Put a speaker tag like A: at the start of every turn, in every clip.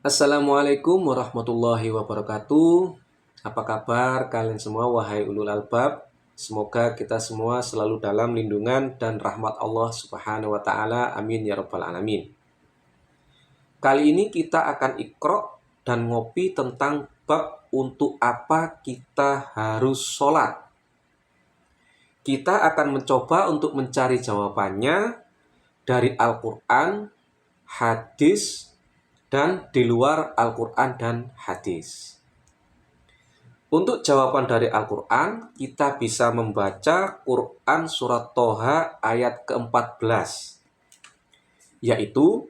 A: Assalamualaikum warahmatullahi wabarakatuh. Apa kabar kalian semua wahai ulul albab? Semoga kita semua selalu dalam lindungan dan rahmat Allah Subhanahu wa taala. Amin ya rabbal alamin. Kali ini kita akan iqra dan ngopi tentang bab untuk apa kita harus sholat. Kita akan mencoba untuk mencari jawabannya dari Al-Quran, hadis, dan di luar Al-Quran dan hadis. Untuk jawaban dari Al-Quran, kita bisa membaca Quran Surat Toha ayat ke-14, yaitu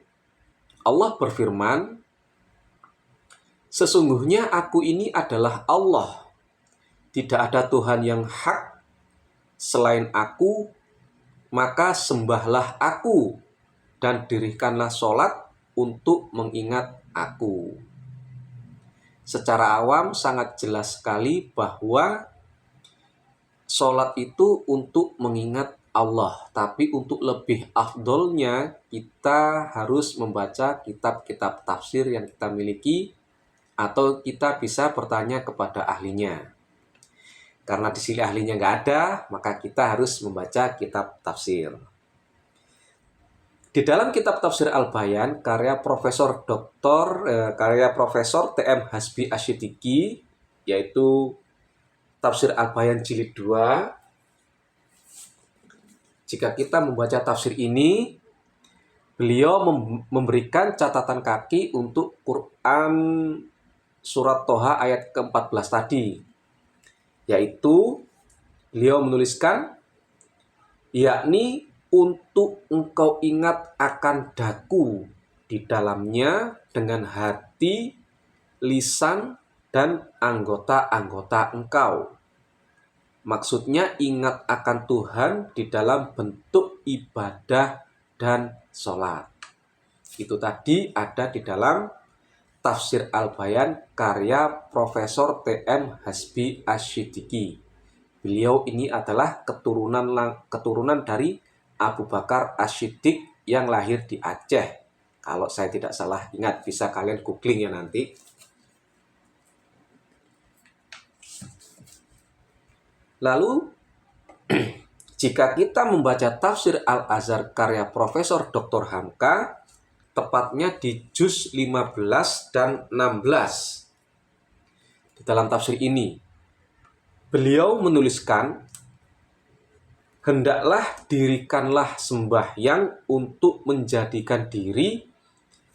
A: Allah berfirman, "Sesungguhnya aku ini adalah Allah, tidak ada Tuhan yang hak selain aku, maka sembahlah aku dan dirikanlah sholat untuk mengingat aku." Secara awam sangat jelas sekali bahwa sholat itu untuk mengingat Allah. Tapi untuk lebih afdolnya kita harus membaca kitab-kitab tafsir yang kita miliki, atau kita bisa bertanya kepada ahlinya. Karena di sini ahlinya nggak ada, maka kita harus membaca kitab tafsir. Di dalam kitab Tafsir Al-Bayan karya Profesor T.M. Hasbi Asyidiki, yaitu Tafsir Al-Bayan Jilid 2. Jika kita membaca tafsir ini, beliau memberikan catatan kaki untuk Quran Surat Toha ayat ke-14 tadi, yaitu beliau menuliskan, yakni untuk engkau ingat akan daku di dalamnya dengan hati, lisan, dan anggota-anggota engkau. Maksudnya ingat akan Tuhan di dalam bentuk ibadah dan sholat. Itu tadi ada di dalam Tafsir Al-Bayan karya Profesor T.M. Hasbi Asyidiki. Beliau ini adalah keturunan dari Abu Bakar Asy-Siddiq yang lahir di Aceh. Kalau saya tidak salah ingat, bisa kalian googling ya nanti. Lalu, jika kita membaca Tafsir Al-Azhar karya Profesor Dr. Hamka, tepatnya di juz 15 dan 16. Di dalam tafsir ini, beliau menuliskan, "Hendaklah dirikanlah sembahyang untuk menjadikan diri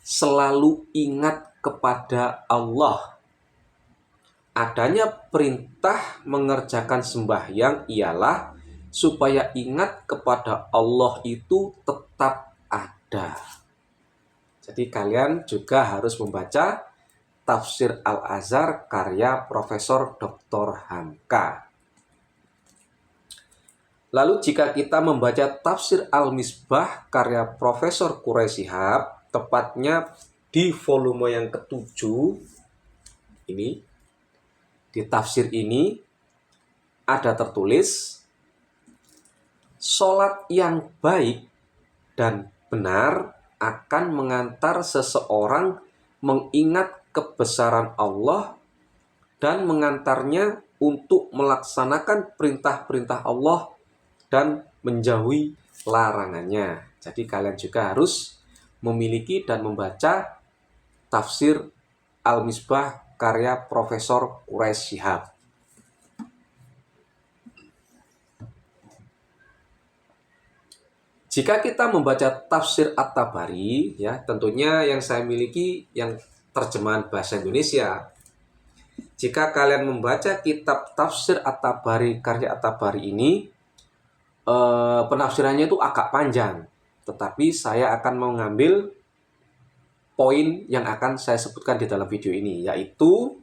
A: selalu ingat kepada Allah. Adanya perintah mengerjakan sembahyang ialah supaya ingat kepada Allah itu tetap ada." Jadi kalian juga harus membaca Tafsir Al-Azhar karya Profesor Dr. Hamka. Lalu jika kita membaca Tafsir Al-Misbah karya Profesor Quraish Shihab, tepatnya di volume yang ke-7, ini, di tafsir ini ada tertulis, "Sholat yang baik dan benar akan mengantar seseorang mengingat kebesaran Allah dan mengantarnya untuk melaksanakan perintah-perintah Allah dan menjauhi larangannya." Jadi kalian juga harus memiliki dan membaca Tafsir Al-Misbah karya Profesor Quraish Shihab. Jika kita membaca Tafsir At-Tabari, ya tentunya yang saya miliki yang terjemahan bahasa Indonesia. Jika kalian membaca kitab Tafsir At-Tabari karya At-Tabari ini, penafsirannya itu agak panjang, tetapi saya akan mengambil poin yang akan saya sebutkan di dalam video ini, yaitu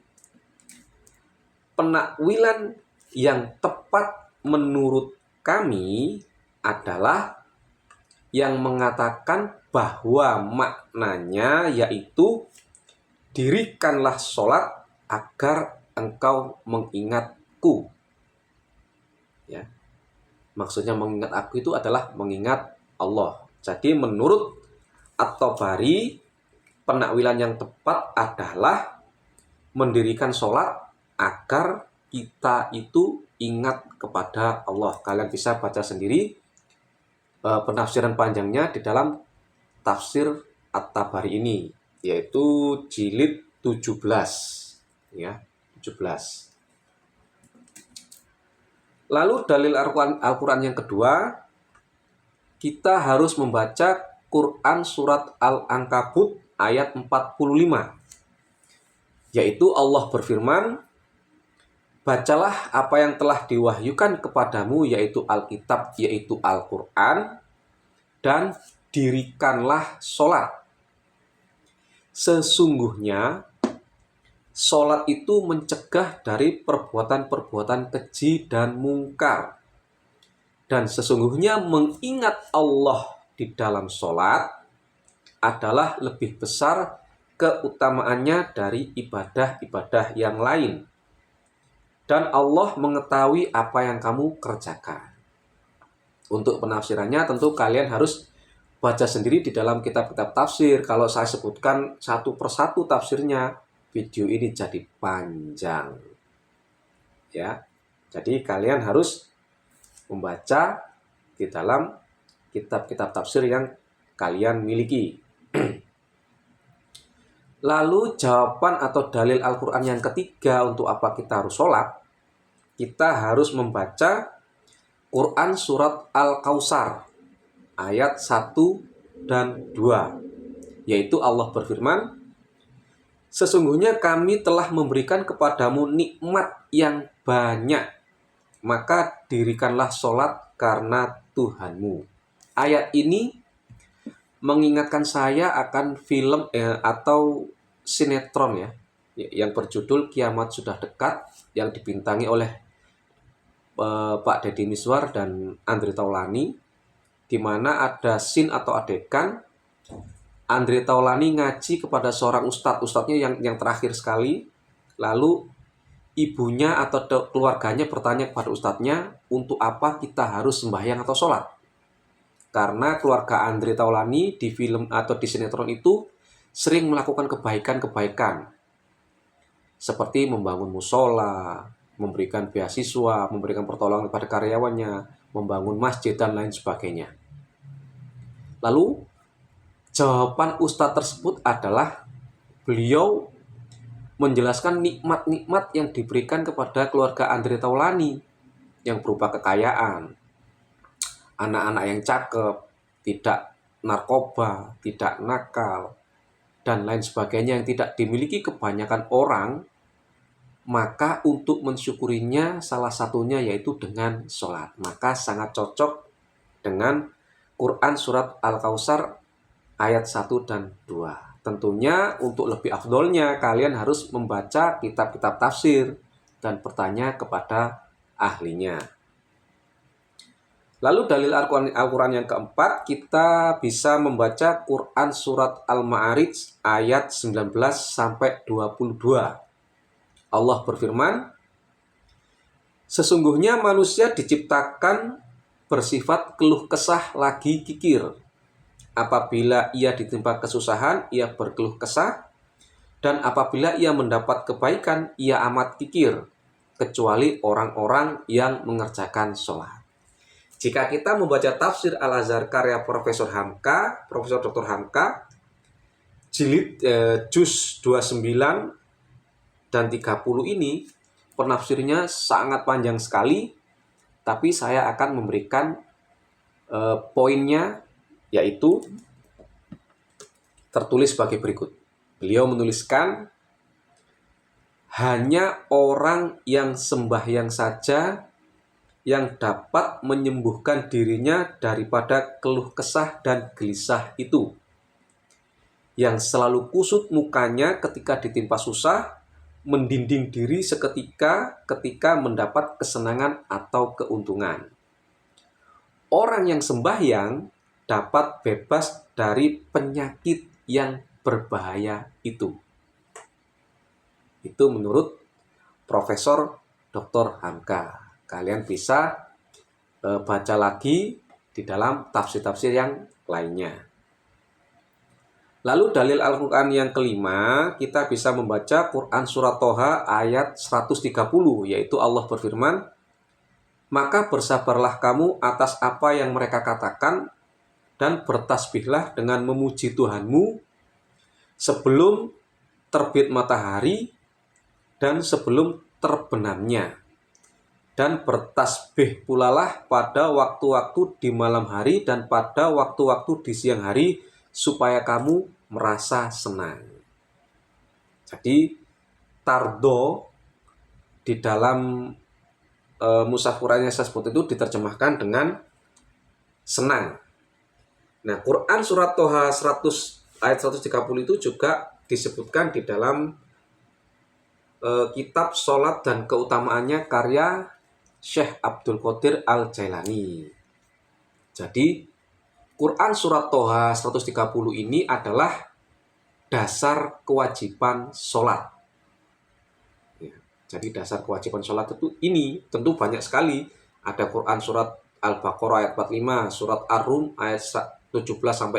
A: penakwilan yang tepat menurut kami adalah yang mengatakan bahwa maknanya yaitu dirikanlah sholat agar engkau mengingatku. Ya. Maksudnya mengingat aku itu adalah mengingat Allah. Jadi menurut At-Tabari, penakwilan yang tepat adalah mendirikan sholat agar kita itu ingat kepada Allah. Kalian bisa baca sendiri penafsiran panjangnya di dalam tafsir At-Tabari ini, yaitu jilid 17 ya, 17. Lalu dalil Al-Quran yang kedua, kita harus membaca Quran surat Al-Ankabut ayat 45, yaitu Allah berfirman, bacalah apa yang telah diwahyukan kepadamu, yaitu Alkitab, yaitu Al-Quran, dan dirikanlah sholat. Sesungguhnya sholat itu mencegah dari perbuatan-perbuatan keji dan mungkar. Dan sesungguhnya mengingat Allah di dalam sholat adalah lebih besar keutamaannya dari ibadah-ibadah yang lain. Dan Allah mengetahui apa yang kamu kerjakan. Untuk penafsirannya tentu kalian harus baca sendiri di dalam kitab-kitab tafsir. Kalau saya sebutkan satu persatu tafsirnya, video ini jadi panjang. Ya. Jadi kalian harus membaca di dalam kitab-kitab tafsir yang kalian miliki. Lalu jawaban atau dalil Al-Quran yang ketiga untuk apa kita harus sholat, kita harus membaca Quran surat Al-Kautsar ayat 1 dan 2, yaitu Allah berfirman, sesungguhnya kami telah memberikan kepadamu nikmat yang banyak, maka dirikanlah sholat karena Tuhanmu. Ayat ini mengingatkan saya akan film atau sinetron ya, yang berjudul Kiamat Sudah Dekat, yang dibintangi oleh Pak Deddy Mizwar dan Andre Taulani, di mana ada scene atau adegan Andre Taulani ngaji kepada seorang ustadznya yang terakhir sekali, lalu ibunya atau keluarganya bertanya kepada ustadznya, untuk apa kita harus sembahyang atau sholat? Karena keluarga Andre Taulani di film atau di sinetron itu sering melakukan kebaikan-kebaikan, seperti membangun musola, memberikan beasiswa, memberikan pertolongan kepada karyawannya, membangun masjid, dan lain sebagainya. Lalu jawaban ustadz tersebut adalah beliau menjelaskan nikmat-nikmat yang diberikan kepada keluarga Andre Taulani yang berupa kekayaan, anak-anak yang cakep, tidak narkoba, tidak nakal, dan lain sebagainya yang tidak dimiliki kebanyakan orang. Maka untuk mensyukurinya salah satunya yaitu dengan sholat. Maka sangat cocok dengan Quran surat Al-Kautsar ayat 1 dan 2. Tentunya untuk lebih afdolnya kalian harus membaca kitab-kitab tafsir dan bertanya kepada ahlinya. Lalu dalil Al-Quran yang keempat, kita bisa membaca Quran surat Al-Ma'arij ayat 19 sampai 22. Allah berfirman, sesungguhnya manusia diciptakan bersifat keluh kesah lagi kikir. Apabila ia ditimpa kesusahan, ia berkeluh kesah, dan apabila ia mendapat kebaikan, ia amat kikir, kecuali orang-orang yang mengerjakan sholat. Jika kita membaca tafsir Al-Azhar karya Profesor Dr. Hamka, jilid juz 29 dan 30 ini, penafsirnya sangat panjang sekali, tapi saya akan memberikan poinnya, yaitu tertulis sebagai berikut. Beliau menuliskan, hanya orang yang sembahyang saja yang dapat menyembuhkan dirinya daripada keluh kesah dan gelisah itu, yang selalu kusut mukanya ketika ditimpa susah, mendinding diri seketika ketika mendapat kesenangan atau keuntungan. Orang yang sembahyang dapat bebas dari penyakit yang berbahaya itu. Itu menurut Profesor Dr. Hamka. Kalian bisa baca lagi di dalam tafsir-tafsir yang lainnya. Lalu dalil Al-Quran yang kelima, kita bisa membaca Quran Surat Toha ayat 130, yaitu Allah berfirman, "Maka bersabarlah kamu atas apa yang mereka katakan, dan bertasbihlah dengan memuji Tuhanmu sebelum terbit matahari dan sebelum terbenamnya. Dan bertasbih pulalah pada waktu-waktu di malam hari dan pada waktu-waktu di siang hari, supaya kamu merasa senang." Jadi tardo di dalam mushaf Quran yang saya sebut itu diterjemahkan dengan senang. Nah, Quran Surat Toha 100 ayat 130 itu juga disebutkan di dalam kitab Sholat dan Keutamaannya karya Syekh Abdul Qadir Al-Jailani. Jadi, Quran Surat Toha 130 ini adalah dasar kewajiban sholat. Ya, jadi dasar kewajiban sholat itu ini tentu banyak sekali. Ada Quran Surat Al-Baqarah ayat 45, Surat Ar-Rum ayat 17-15,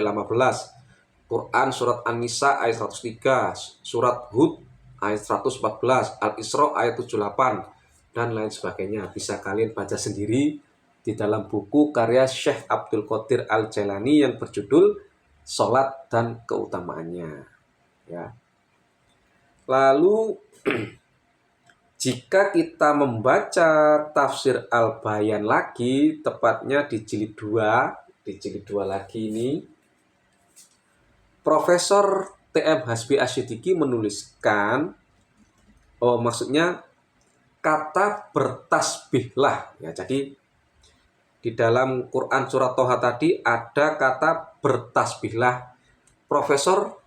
A: Quran Surat An-Nisa ayat 103, Surat Hud ayat 114, Al-Isra ayat 78, dan lain sebagainya. Bisa kalian baca sendiri di dalam buku karya Syekh Abdul Qadir Al-Jailani yang berjudul Sholat dan Keutamaannya. Ya. Lalu jika kita membaca tafsir Al-Bayan lagi, tepatnya di jilid 2 lagi ini, Profesor T.M. Hasbi Asyidiki menuliskan, maksudnya kata bertasbihlah. Ya, jadi di dalam Quran Surat Toha tadi ada kata bertasbihlah. Profesor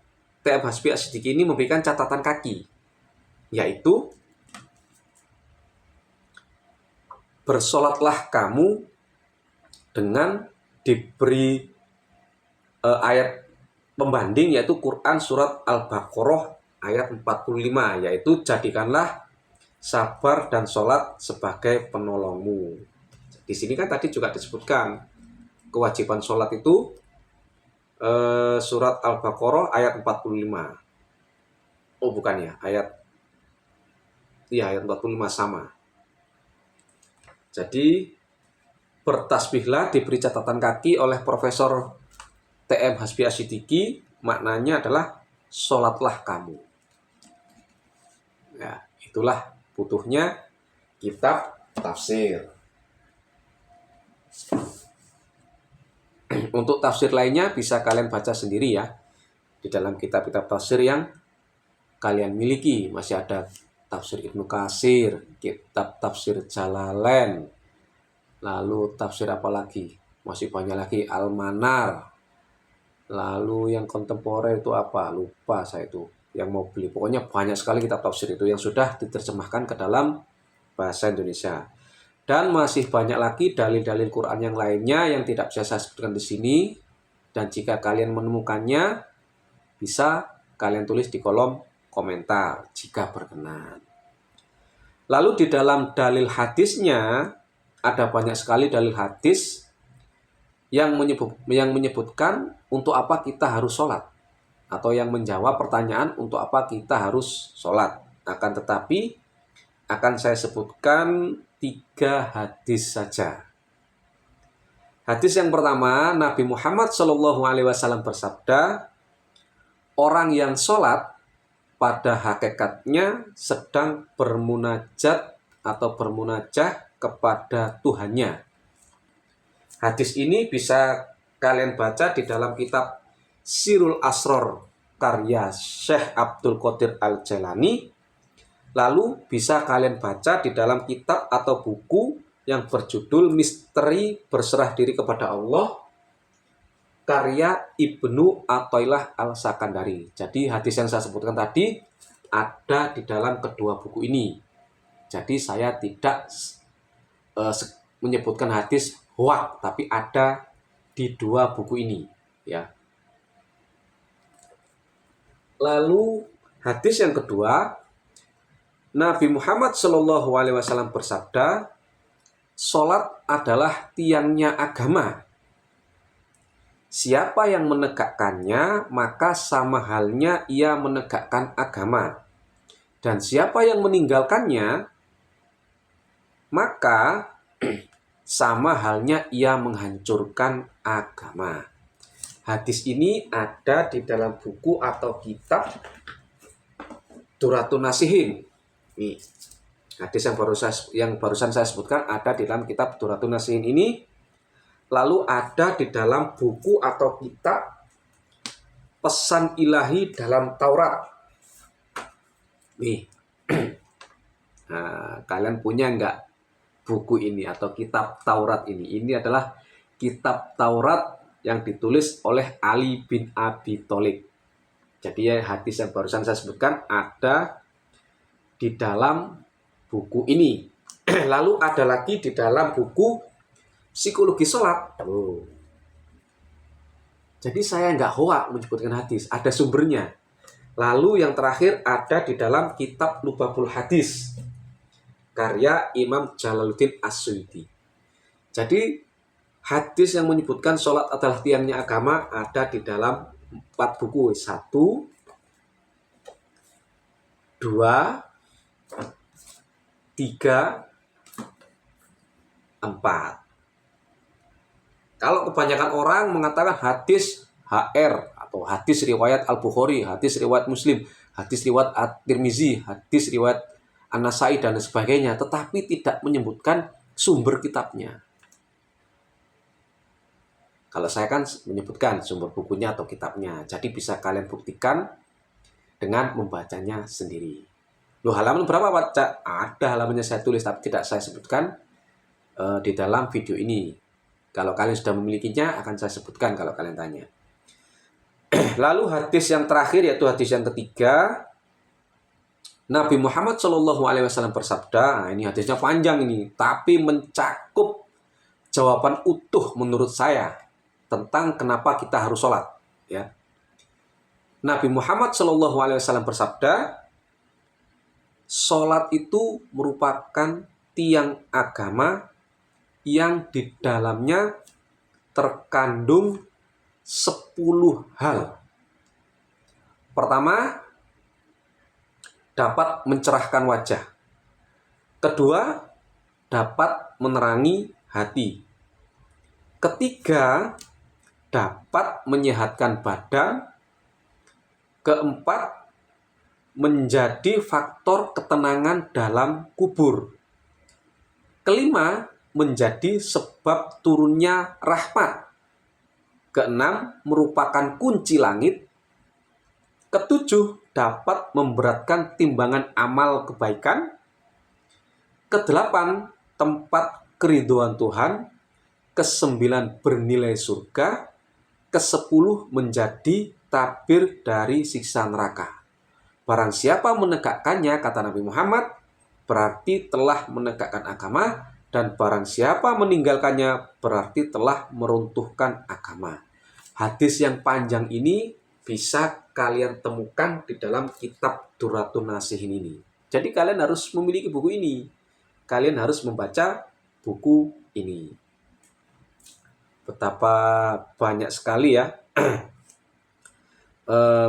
A: T.M. Hasbi Asyidiki ini memberikan catatan kaki, yaitu bersolatlah kamu dengan diberi ayat pembanding, yaitu Quran Surat Al-Baqarah ayat 45, yaitu jadikanlah sabar dan sholat sebagai penolongmu. Di sini kan tadi juga disebutkan kewajiban sholat itu Surat Al-Baqarah ayat 45. Oh bukan ya, ayat 45 sama. Jadi bertasbihlah diberi catatan kaki oleh Profesor T.M. Hasbi Asyidiki, maknanya adalah sholatlah kamu. Ya, itulah butuhnya kitab tafsir. Untuk tafsir lainnya bisa kalian baca sendiri ya. Di dalam kitab-kitab tafsir yang kalian miliki. Masih ada tafsir Ibnu Katsir, kitab tafsir Jalalain, lalu tafsir apa lagi? Masih banyak lagi, Al-Manar. Lalu yang kontemporer itu apa? Lupa saya itu. Yang mau beli. Pokoknya banyak sekali kitab tafsir itu yang sudah diterjemahkan ke dalam bahasa Indonesia. Dan masih banyak lagi dalil-dalil Quran yang lainnya yang tidak bisa saya sebutkan di sini. Dan jika kalian menemukannya, bisa kalian tulis di kolom komentar jika berkenan. Lalu di dalam dalil hadisnya ada banyak sekali dalil hadis yang menyebutkan untuk apa kita harus sholat, atau yang menjawab pertanyaan untuk apa kita harus sholat. Akan tetapi akan saya sebutkan 3 hadis saja. Hadis yang pertama, Nabi Muhammad SAW bersabda, orang yang sholat pada hakikatnya sedang bermunajat atau bermunajah kepada Tuhannya. Hadis ini bisa kalian baca di dalam kitab Sirul Asror karya Syekh Abdul Qadir Al-Jailani. Lalu bisa kalian baca di dalam kitab atau buku yang berjudul Misteri Berserah Diri Kepada Allah karya Ibnu Athaillah Al-Sakandari. Jadi hadis yang saya sebutkan tadi ada di dalam kedua buku ini. Jadi saya tidak menyebutkan hadis hoak, tapi ada di 2 buku ini, ya. Lalu hadis yang kedua, Nabi Muhammad SAW bersabda, sholat adalah tiangnya agama. Siapa yang menegakkannya, maka sama halnya ia menegakkan agama. Dan siapa yang meninggalkannya, maka sama halnya ia menghancurkan agama. Hadis ini ada di dalam buku atau kitab Duratun Nasihin. Nih, hadis yang barusan saya sebutkan ada di dalam kitab Duratun Nasihin ini. Lalu ada di dalam buku atau kitab Pesan Ilahi dalam Taurat. Nih, nah, kalian punya nggak buku ini atau kitab Taurat ini? Ini adalah kitab Taurat yang ditulis oleh Ali bin Abi Thalib. Jadi ya, hadis yang barusan saya sebutkan ada di dalam buku ini. Lalu ada lagi di dalam buku Psikologi Sholat. Oh. Jadi saya nggak hoak menyebutkan hadis, ada sumbernya. Lalu yang terakhir ada di dalam kitab Lubabul Hadis, karya Imam Jalaluddin As-Suyuti. Jadi hadis yang menyebutkan sholat adalah tiangnya agama ada di dalam 4 buku. 1, 2, 3, 4. Kalau kebanyakan orang mengatakan hadis HR atau hadis riwayat Al-Bukhari, hadis riwayat Muslim, hadis riwayat At-Tirmizi, hadis riwayat An-Nasai dan sebagainya, tetapi tidak menyebutkan sumber kitabnya. Kalau saya kan menyebutkan sumber bukunya atau kitabnya, jadi bisa kalian buktikan dengan membacanya sendiri. Loh, halaman berapa Pak? Ada halamannya saya tulis, tapi tidak saya sebutkan di dalam video ini. Kalau kalian sudah memilikinya, akan saya sebutkan kalau kalian tanya. Lalu hadis yang terakhir, yaitu hadis yang ketiga. Nabi Muhammad SAW bersabda, nah ini hadisnya panjang ini, tapi mencakup jawaban utuh menurut saya tentang kenapa kita harus sholat. Ya. Nabi Muhammad SAW bersabda, sholat itu merupakan tiang agama yang di dalamnya terkandung 10 hal. Pertama, dapat mencerahkan wajah. Kedua, dapat menerangi hati. Ketiga, dapat menyehatkan badan. Keempat, menjadi faktor ketenangan dalam kubur. Kelima, menjadi sebab turunnya rahmat. Keenam, merupakan kunci langit. Ketujuh, dapat memberatkan timbangan amal kebaikan. Kedelapan, tempat keridhaan Tuhan. Kesembilan, bernilai surga. Kesepuluh, menjadi tabir dari siksa neraka. Barang siapa menegakkannya, kata Nabi Muhammad, berarti telah menegakkan agama. Dan barang siapa meninggalkannya berarti telah meruntuhkan agama. Hadis yang panjang ini bisa kalian temukan di dalam kitab Duratun Nasihin ini. Jadi kalian harus memiliki buku ini. Kalian harus membaca buku ini. Betapa banyak sekali ya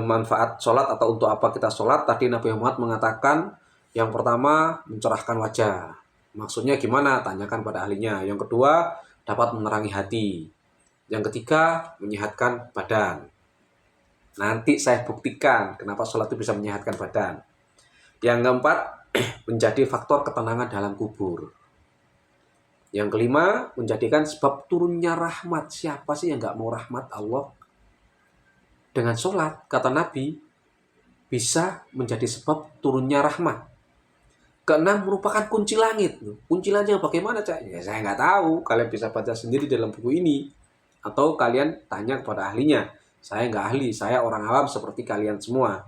A: manfaat sholat atau untuk apa kita sholat. Tadi Nabi Muhammad mengatakan yang pertama mencerahkan wajah. Maksudnya gimana? Tanyakan pada ahlinya. Yang kedua, dapat menerangi hati. Yang ketiga, menyehatkan badan. Nanti saya buktikan kenapa sholat itu bisa menyehatkan badan. Yang keempat, menjadi faktor ketenangan dalam kubur. Yang kelima, menjadikan sebab turunnya rahmat. Siapa sih yang nggak mau rahmat Allah? Dengan sholat, kata Nabi, bisa menjadi sebab turunnya rahmat. Keenam, merupakan kunci langit. Kunci langitnya bagaimana, Cak? Ya, saya nggak tahu. Kalian bisa baca sendiri dalam buku ini. Atau kalian tanya kepada ahlinya. Saya nggak ahli, saya orang awam seperti kalian semua.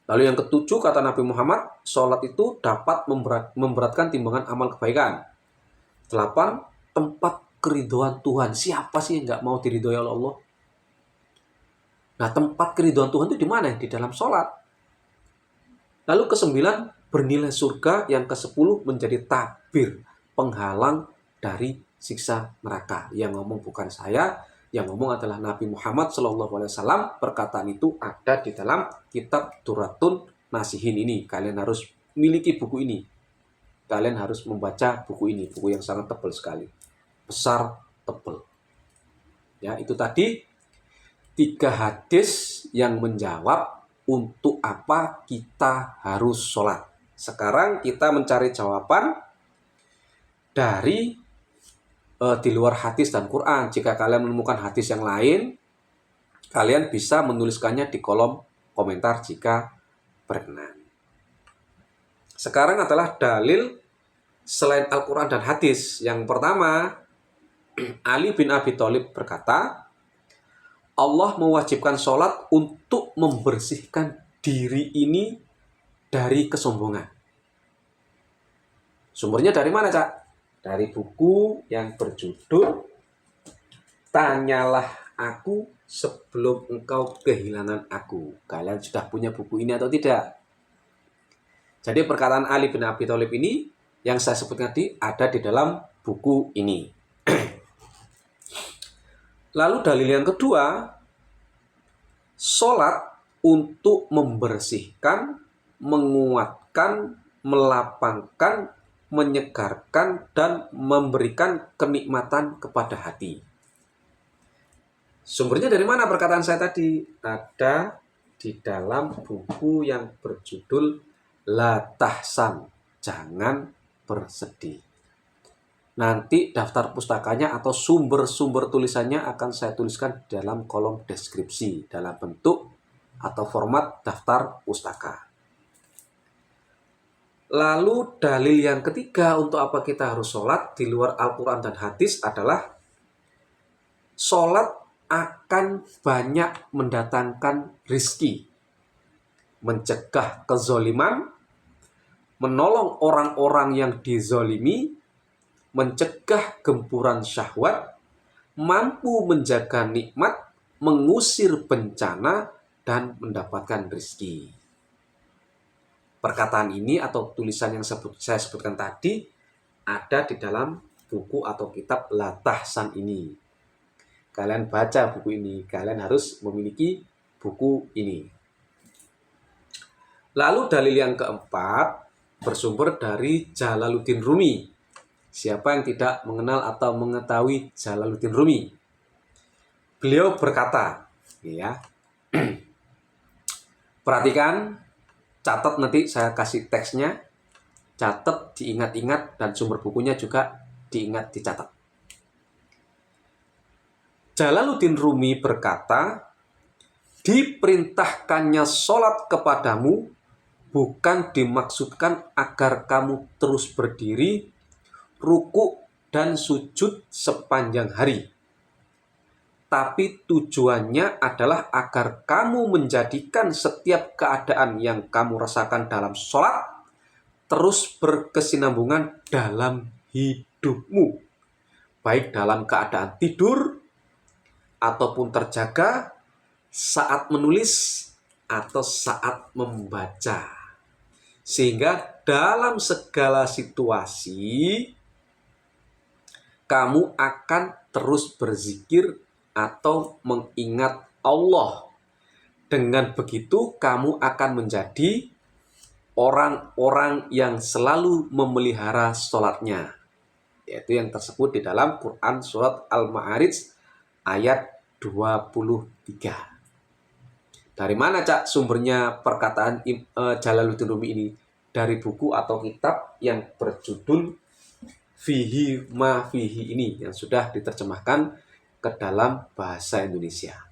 A: Lalu yang ketujuh, kata Nabi Muhammad, sholat itu dapat memberatkan timbangan amal kebaikan. 8, tempat keridhaan Tuhan. Siapa sih yang nggak mau diridhoi oleh Allah? Nah, tempat keridhaan Tuhan itu di mana? Di dalam sholat. Lalu ke-9, bernilai surga. Yang ke-10, menjadi tabir, penghalang dari siksa neraka. Yang ngomong bukan saya, Yang ngomong adalah Nabi Muhammad SAW. Perkataan itu ada di dalam kitab Duratun Nasihin ini. Kalian harus miliki buku ini. Kalian harus membaca buku ini. Buku yang sangat tebal sekali. Besar, tebal. Ya, itu tadi 3 hadis yang menjawab untuk apa kita harus sholat. Sekarang kita mencari jawaban dari di luar hadis dan Quran. Jika kalian menemukan hadis yang lain, kalian bisa menuliskannya di kolom komentar jika berkenan. Sekarang adalah dalil selain Al-Quran dan hadis. Yang pertama, Ali bin Abi Thalib berkata, Allah mewajibkan sholat untuk membersihkan diri ini dari kesombongan. Sumbernya dari mana, Cak? Dari buku yang berjudul Tanyalah Aku Sebelum Engkau Kehilangan Aku. Kalian sudah punya buku ini atau tidak? Jadi perkataan Ali bin Abi Thalib ini yang saya sebut tadi ada di dalam buku ini. Lalu dalil yang kedua, sholat untuk membersihkan, menguatkan, melapangkan, menyegarkan, dan memberikan kenikmatan kepada hati. Sumbernya dari mana perkataan saya tadi? Ada di dalam buku yang berjudul La Tahsan, Jangan Bersedih. Nanti daftar pustakanya atau sumber-sumber tulisannya akan saya tuliskan dalam kolom deskripsi dalam bentuk atau format daftar pustaka. Lalu dalil yang ketiga untuk apa kita harus sholat di luar Al-Quran dan hadis adalah sholat akan banyak mendatangkan rizki, mencegah kezoliman, menolong orang-orang yang dizolimi, mencegah gempuran syahwat, mampu menjaga nikmat, mengusir bencana, dan mendapatkan rizki. Perkataan ini atau tulisan yang saya sebutkan tadi ada di dalam buku atau kitab La Tahsan ini. Kalian baca buku ini, kalian harus memiliki buku ini. Lalu dalil yang keempat bersumber dari Jalaluddin Rumi. Siapa yang tidak mengenal atau mengetahui Jalaluddin Rumi? Beliau berkata, ya, perhatikan, catat nanti saya kasih teksnya, catat, diingat-ingat, dan sumber bukunya juga diingat, dicatat. Jalaluddin Rumi berkata, diperintahkannya sholat kepadamu bukan dimaksudkan agar kamu terus berdiri, ruku, dan sujud sepanjang hari. Tapi tujuannya adalah agar kamu menjadikan setiap keadaan yang kamu rasakan dalam sholat terus berkesinambungan dalam hidupmu. Baik dalam keadaan tidur, ataupun terjaga, saat menulis, atau saat membaca. Sehingga dalam segala situasi, kamu akan terus berzikir atau mengingat Allah. Dengan begitu kamu akan menjadi orang-orang yang selalu memelihara sholatnya. Yaitu yang tersebut di dalam Quran surat Al-Ma'arij ayat 23. Dari mana, Cak, sumbernya perkataan Jalaluddin Rumi ini? Dari buku atau kitab yang berjudul Fihi Ma Fihi ini, yang sudah diterjemahkan ke dalam bahasa Indonesia.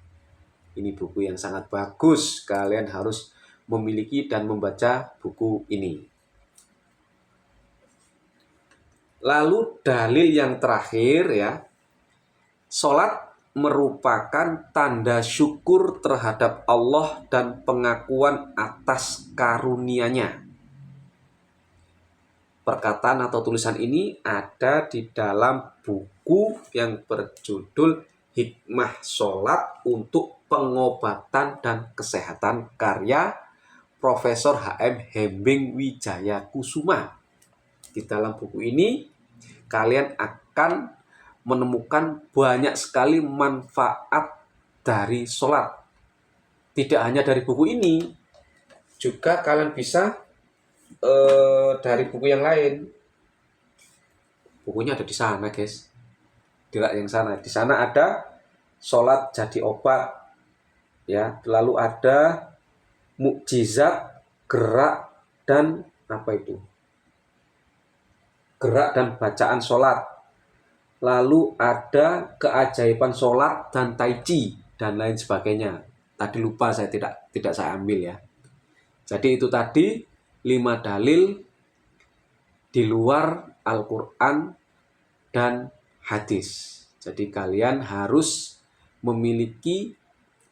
A: Ini buku yang sangat bagus. Kalian harus memiliki dan membaca buku ini. Lalu dalil yang terakhir, ya, sholat merupakan tanda syukur terhadap Allah dan pengakuan atas karunia-Nya. Perkataan atau tulisan ini ada di dalam buku yang berjudul Hikmah Sholat untuk Pengobatan dan Kesehatan karya Profesor H.M. Hembing Wijaya Kusuma. Di dalam buku ini kalian akan menemukan banyak sekali manfaat dari sholat. Tidak hanya dari buku ini, juga kalian bisa dari buku yang lain. Bukunya ada di sana, guys. Di rak yang sana. Di sana ada sholat jadi obat, ya. Lalu ada mukjizat, gerak dan apa itu? Gerak dan bacaan sholat. Lalu ada keajaiban sholat dan tai chi dan lain sebagainya. Tadi lupa saya tidak saya ambil ya. Jadi itu tadi 5 dalil di luar Al-Quran dan hadis. Jadi kalian harus memiliki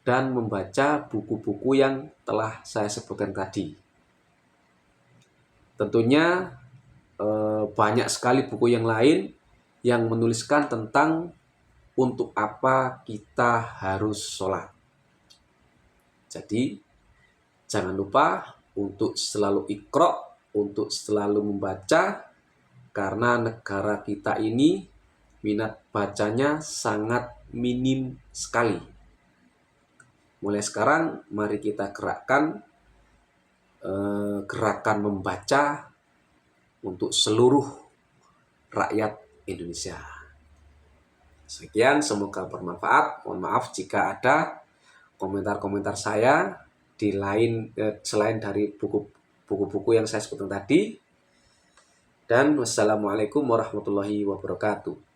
A: dan membaca buku-buku yang telah saya sebutkan tadi. Tentunya banyak sekali buku yang lain yang menuliskan tentang untuk apa kita harus sholat. Jadi jangan lupa untuk selalu iqra, untuk selalu membaca, karena negara kita ini minat bacanya sangat minim sekali. Mulai sekarang mari kita gerakkan gerakan membaca untuk seluruh rakyat Indonesia. Sekian, semoga bermanfaat. Mohon maaf jika ada komentar-komentar saya di lain selain dari buku-buku yang saya sebutkan tadi. Dan wassalamualaikum warahmatullahi wabarakatuh.